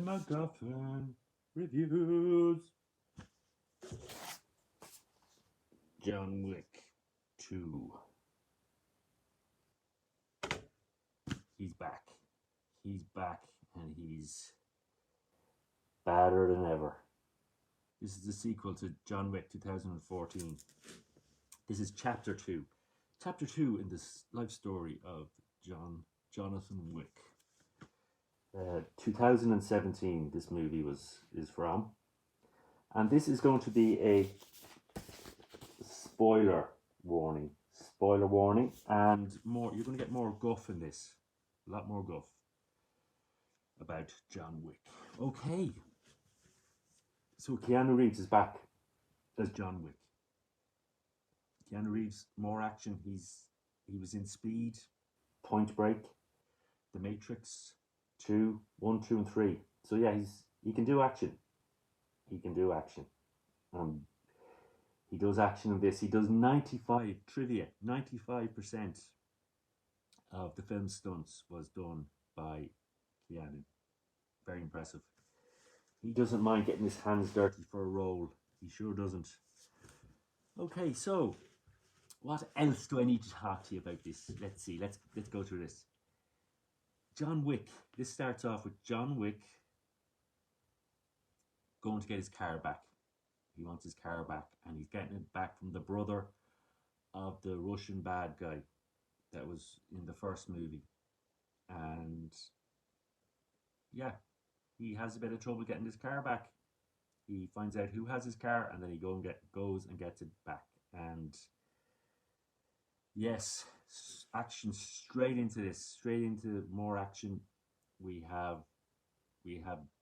MacGuffin reviews. John Wick 2. He's back. He's back and he's badder than ever. This is the sequel to John Wick 2014. This is Chapter 2. Chapter 2 in this life story of Jonathan Wick. 2017 this movie is from. And this is going to be a spoiler warning. Spoiler warning. And more, you're going to get more guff in this. A lot more guff about John Wick. Okay. So Keanu Reeves is back as John Wick. Keanu Reeves, more action. He was in Speed, Point Break, The Matrix 2, 1, 2, and 3. So yeah, he can do action. He can do action. He does action in this. He does 95% of the film stunts was done by Keanu. Very impressive. He doesn't mind getting his hands dirty for a role. He sure doesn't. Okay, so what else do I need to talk to you about this? Let's see. Let's go through this. John Wick. This starts off with John Wick going to get his car back. He wants his car back, and he's getting it back from the brother of the Russian bad guy that was in the first movie. And yeah, he has a bit of trouble getting his car back. He finds out who has his car, and then he goes and gets it back. And yes, action straight into this, straight into more action. We have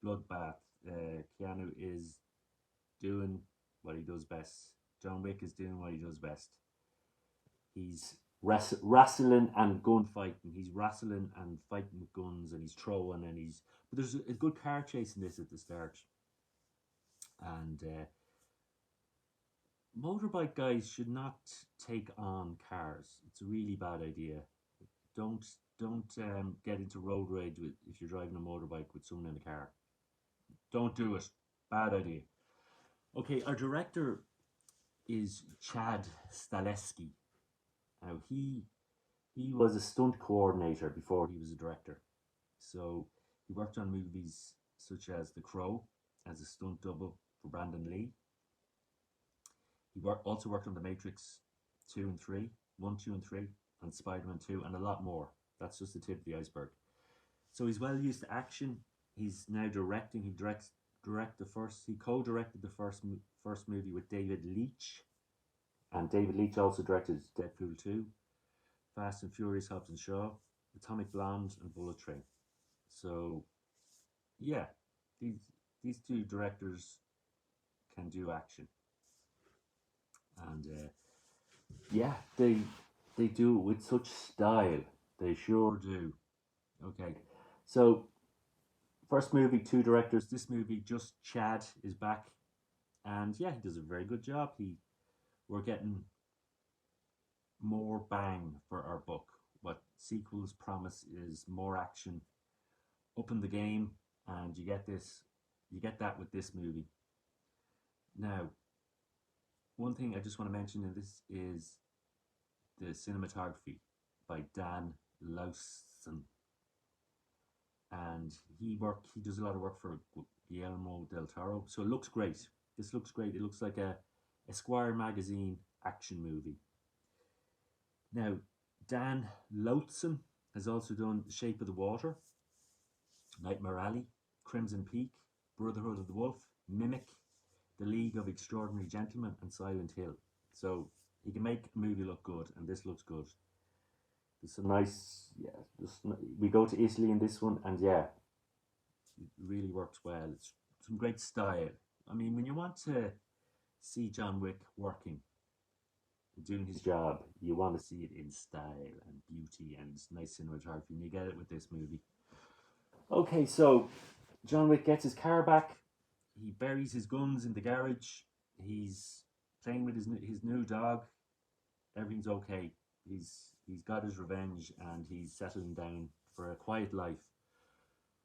bloodbath. Keanu is doing what he does best. John Wick is doing what he does best. He's wrestling and gunfighting. He's wrestling and fighting with guns, and he's throwing, but there's a good car chase in this at the start. And motorbike guys should not take on cars. It's a really bad idea. Don't get into road rage if you're driving a motorbike with someone in a car. Don't do it. Bad idea. Okay, our director is Chad Stahelski. Now he was a stunt coordinator before he was a director. So he worked on movies such as The Crow as a stunt double for Brandon Lee. He also worked on The Matrix 2 and 3, 1, 2, and 3, and Spider-Man 2, and a lot more. That's just the tip of the iceberg. So he's well used to action. He's now directing. He co-directed the first movie with David Leitch. And David Leitch also directed Deadpool 2, Fast and Furious, Hobbs and Shaw, Atomic Blonde, and Bullet Train. So, yeah, these two directors can do action. And, yeah, they do it with such style. They sure do. Okay, so first movie, two directors. This movie, just Chad is back. And, yeah, he does a very good job. We're getting more bang for our buck. What sequels promise is more action, up in the game, and you get that with this movie. Now, one thing I just want to mention in this is the cinematography by Dan Lawson. And he does a lot of work for Guillermo del Toro. So it looks great. This looks great. It looks like a Esquire magazine action movie. Now, Dan Lawson has also done The Shape of the Water, Nightmare Alley, Crimson Peak, Brotherhood of the Wolf, Mimic, The League of Extraordinary Gentlemen, and Silent Hill. So he can make a movie look good, and this looks good. There's some nice, we go to Italy in this one, and yeah, it really works well. It's some great style. I mean, when you want to see John Wick working, doing his job, you want to see it in style and beauty and nice cinematography, and you get it with this movie. Okay, so John Wick gets his car back. He buries his guns in the garage. He's playing with his new dog. Everything's okay. He's got his revenge, and he's settling down for a quiet life.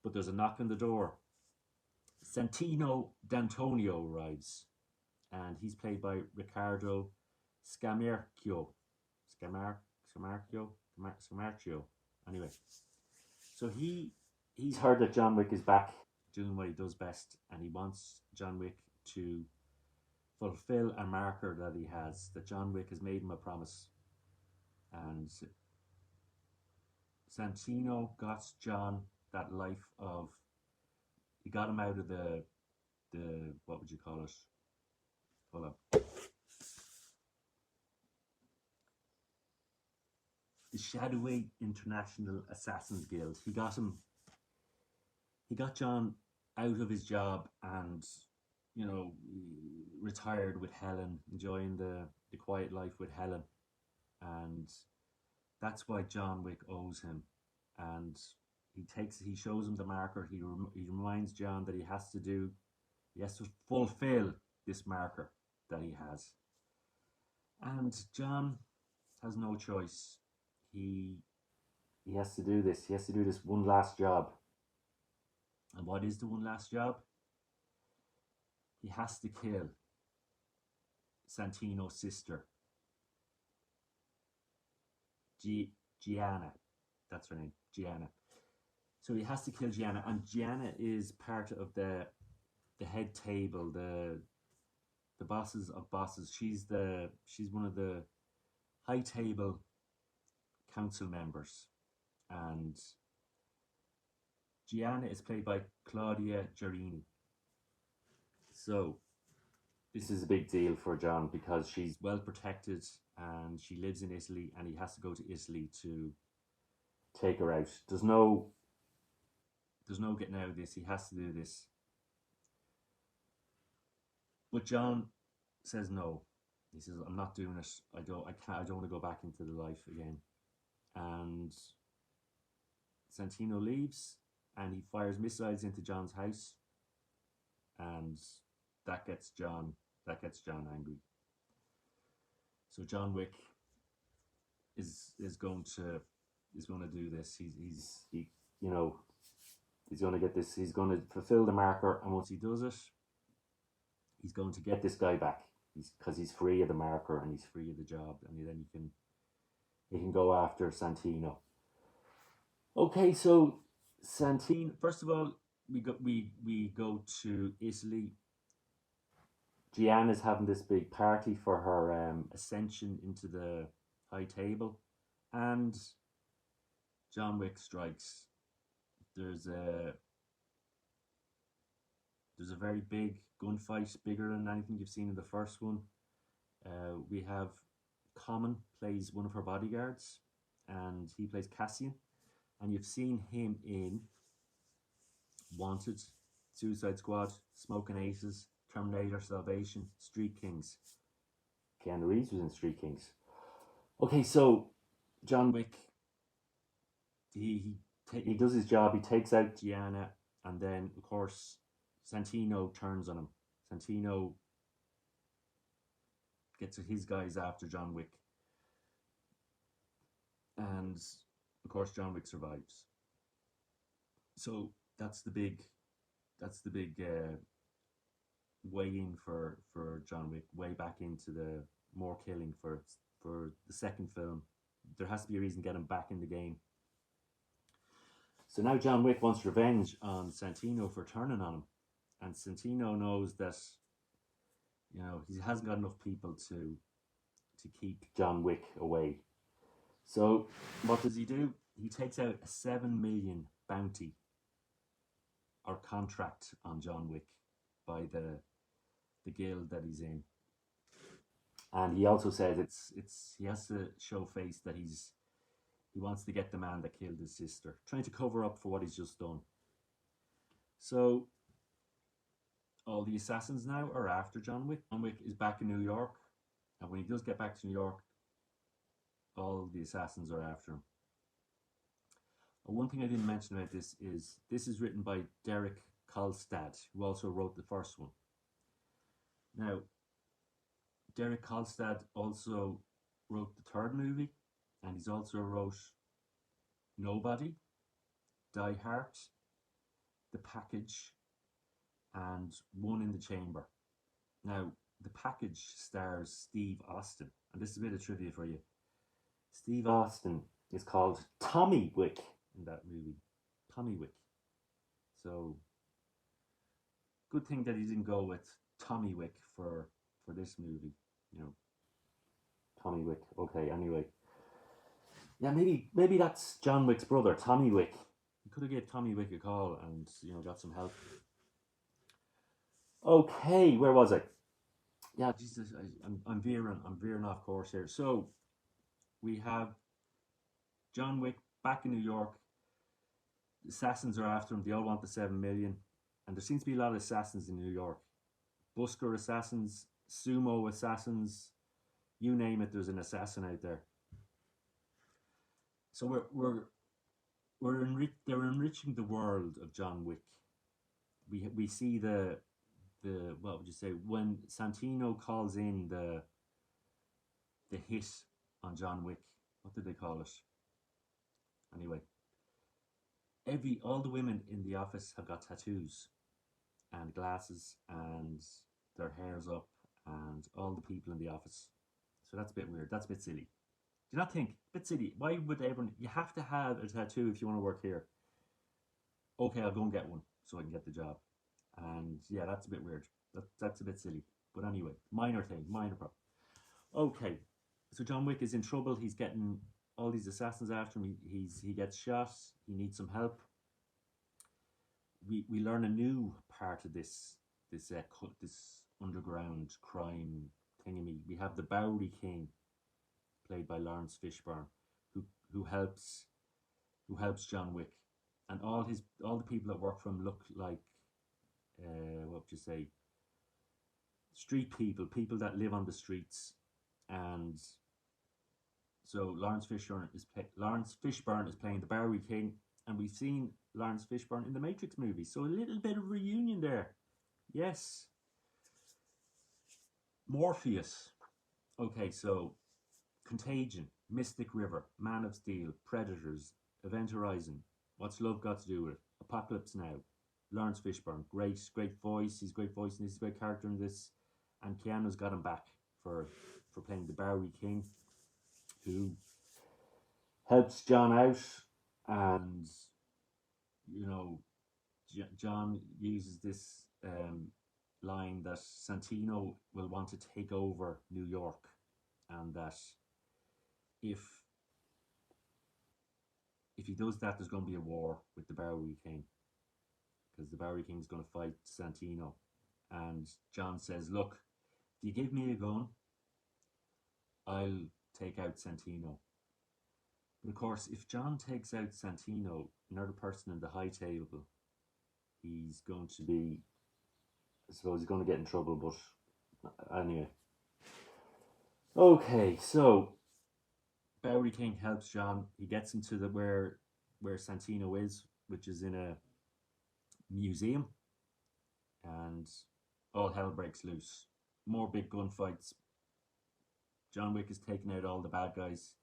But there's a knock on the door, Santino D'Antonio arrives, and he's played by Riccardo Scamarcio. Scamarcio? Scamarcio. Anyway, so he's heard that John Wick is back doing what he does best, and he wants John Wick to fulfill a marker that he has, that John Wick has made him a promise. And Santino got John that life of, he got him out of the what would you call it? Hold on. The Shadowy International Assassins Guild. He got John out of his job and, you know, retired with Helen, enjoying the quiet life with Helen. And that's why John Wick owes him. And he shows him the marker. He reminds John that he has to fulfill this marker that he has. And John has no choice. He has to do this. He has to do this one last job. And what is the one last job? He has to kill Santino's sister, Gianna. That's her name, Gianna. So he has to kill Gianna, and Gianna is part of the head table, the bosses of bosses. She's one of the high table council members, and Gianna is played by Claudia Gerini. So this is a big deal for John because she's well protected and she lives in Italy, and he has to go to Italy to take her out. There's no getting out of this. He has to do this. But John says no. He says, I'm not doing it. I don't want to go back into the life again. And Santino leaves, and he fires missiles into John's house, and that gets John angry. So John Wick is going to do this. He's going to get this. He's going to fulfill the marker, and once he does it, he's going to get this guy back. Because he's free of the marker and he's free of the job, and then he can go after Santino. Okay, so Santino. First of all, we go to Italy. Gianna's having this big party for her ascension into the high table, and John Wick strikes. There's a very big gunfight, bigger than anything you've seen in the first one. We have Common plays one of her bodyguards, and he plays Cassian, and you've seen him in Wanted, Suicide Squad, Smoking Aces, Terminator Salvation, Street Kings. Keanu Reeves was in Street Kings. Okay, so John Wick, he does his job. He takes out Gianna, and then of course Santino turns on him. Santino gets his guys after John Wick, and of course John Wick survives. So that's the big way in for John Wick, way back into the more killing for the second film. There has to be a reason to get him back in the game. So now John Wick wants revenge on Santino for turning on him. And Santino knows that, he hasn't got enough people to keep John Wick away. So what does he do? He takes out a 7 million bounty or contract on John Wick by the guild that he's in. And he also says he has to show face that he wants to get the man that killed his sister, trying to cover up for what he's just done. So all the assassins now are after John Wick. John Wick is back in New York, and when he does get back to New York, all the assassins are after him. One thing I didn't mention about this is written by Derek Kolstad, who also wrote the first one. Now, Derek Kolstad also wrote the third movie, and he's also wrote Nobody, Die Hard, The Package, and one in the chamber. Now, the package stars Steve Austin, and this is a bit of trivia for you. Steve Austin is called Tommy Wick in that movie. Tommy Wick. So, good thing that he didn't go with Tommy Wick for this movie. You know, Tommy Wick. Okay, anyway. Yeah, maybe that's John Wick's brother, Tommy Wick. You could have gave Tommy Wick a call and got some help. Okay, where was I? Yeah, Jesus, I'm veering off course here. So we have John Wick back in New York. The assassins are after him. They all want the 7 million, and there seems to be a lot of assassins in New York. Busker assassins, sumo assassins, you name it. There's an assassin out there. So they're enriching the world of John Wick. We see the what would you say, when Santino calls in the hit on John Wick. What did they call it? Anyway, all the women in the office have got tattoos and glasses and their hair's up, and all the people in the office. So that's a bit weird. That's a bit silly. Do you not think? A bit silly. Why would everyone? You have to have a tattoo if you want to work here. Okay, I'll go and get one so I can get the job. And yeah, that's a bit weird. That's a bit silly. But anyway, minor thing, minor problem. Okay, so John Wick is in trouble. He's getting all these assassins after him. He gets shot. He needs some help. We learn a new part of this underground crime thingamy. We have the Bowery King, played by Lawrence Fishburne, who helps John Wick, and all the people that work for him look like what would you say, street people that live on the streets. And so Lawrence Fishburne is playing the Bowery King, and we've seen Lawrence Fishburne in the Matrix movie, so a little bit of reunion there. Yes. Morpheus. Okay, so Contagion, Mystic River, Man of Steel, Predators, Event Horizon, What's Love Got to Do with It, Apocalypse Now, Lawrence Fishburne, great voice. He's a great voice, and he's a great character in this. And Keanu's got him back for playing the Bowery King, who helps John out, and John uses this line that Santino will want to take over New York, and that if he does that, there's going to be a war with the Bowery King, because the Bowery King's going to fight Santino. And John says, look, if you give me a gun, I'll take out Santino. But of course, if John takes out Santino, another person in the high table, he's going to be, I suppose he's going to get in trouble. But anyway. Okay, so Bowery King helps John. He gets him to where Santino is, which is in a museum, and all hell breaks loose. More big gunfights. John Wick is taking out all the bad guys.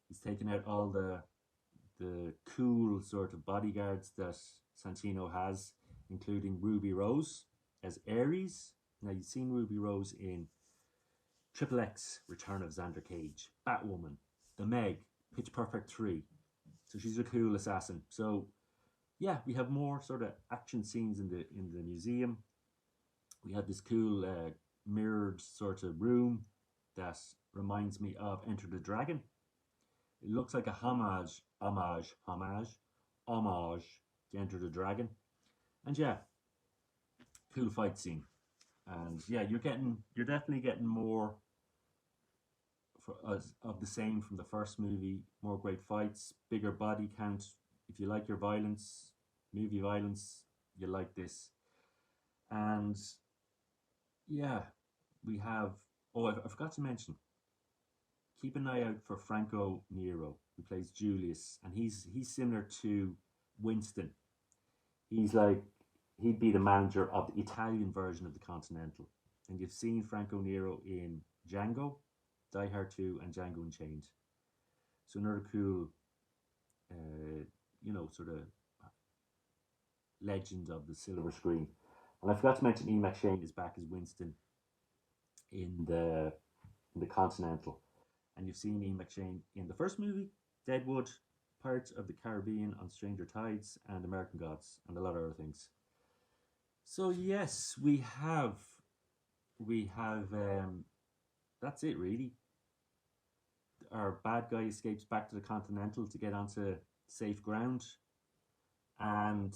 He's taking out all the cool sort of bodyguards that Santino has, including Ruby Rose as Ares. Now, you've seen Ruby Rose in Triple X, Return of Xander Cage, Batwoman, The Meg, Pitch Perfect 3. So she's a cool assassin. So yeah, we have more sort of action scenes in the museum. We have this cool mirrored sort of room that reminds me of Enter the Dragon. It looks like a homage to Enter the Dragon. And yeah, cool fight scene. And yeah, you're definitely getting more of the same from the first movie. More great fights, bigger body count. If you like your violence, movie violence, you like this. And yeah, we have, I forgot to mention, keep an eye out for Franco Nero, who plays Julius, and he's similar to Winston. He'd be the manager of the Italian version of the Continental. And you've seen Franco Nero in Django, Die Hard 2, and Django Unchained. So another cool, sort of legend of the silver screen. And I forgot to mention Ian McShane is back as Winston in the Continental. And you've seen Ian McShane in the first movie, Deadwood, Pirates of the Caribbean on Stranger Tides, and American Gods, and a lot of other things. So yes, we have that's it really. Our bad guy escapes back to the Continental to get onto safe ground, and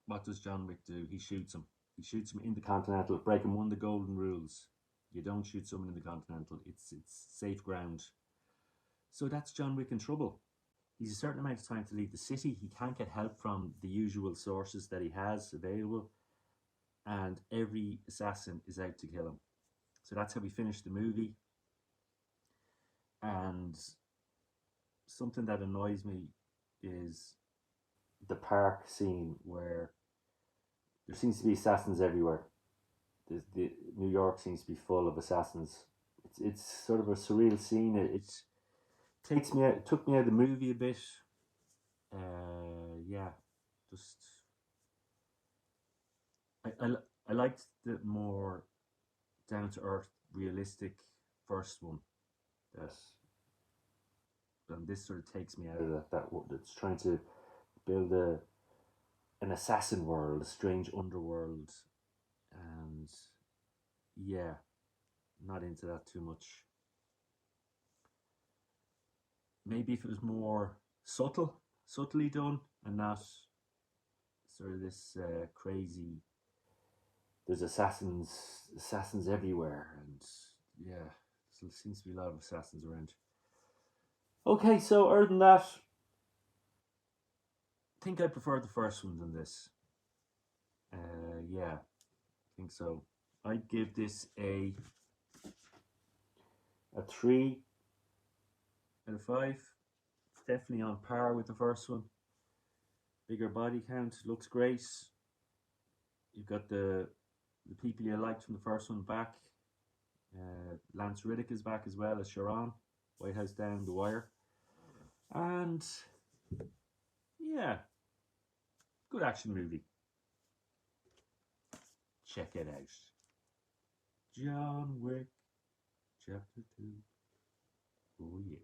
what does John Wick do? He shoots him. He shoots him in the Continental, breaking one of the golden rules. You don't shoot someone in the Continental. It's safe ground. So that's John Wick in trouble. He's a certain amount of time to leave the city. He can't get help from the usual sources that he has available, and every assassin is out to kill him. So that's how we finish the movie. And something that annoys me is the park scene where there seems to be assassins everywhere. The New York seems to be full of assassins. It's sort of a surreal scene. It takes me out. It took me out of the movie a bit. Yeah, just I liked the more down to earth, realistic first one. That and this sort of takes me out of that's trying to build an assassin world, a strange underworld, and yeah, not into that too much. Maybe if it was more subtly done, and not sort of this crazy. There's assassins everywhere, and yeah, there seems to be a lot of assassins around. Okay, so other than that, I think I prefer the first one than this. Yeah, I think so. I'd give this a 3 out of 5. It's definitely on par with the first one. Bigger body count, looks great. You've got the people you liked from the first one back. Lance Riddick is back as well as Sharon. White House Down, The Wire. And yeah, good action movie. Check it out. John Wick Chapter 2. Oh yeah.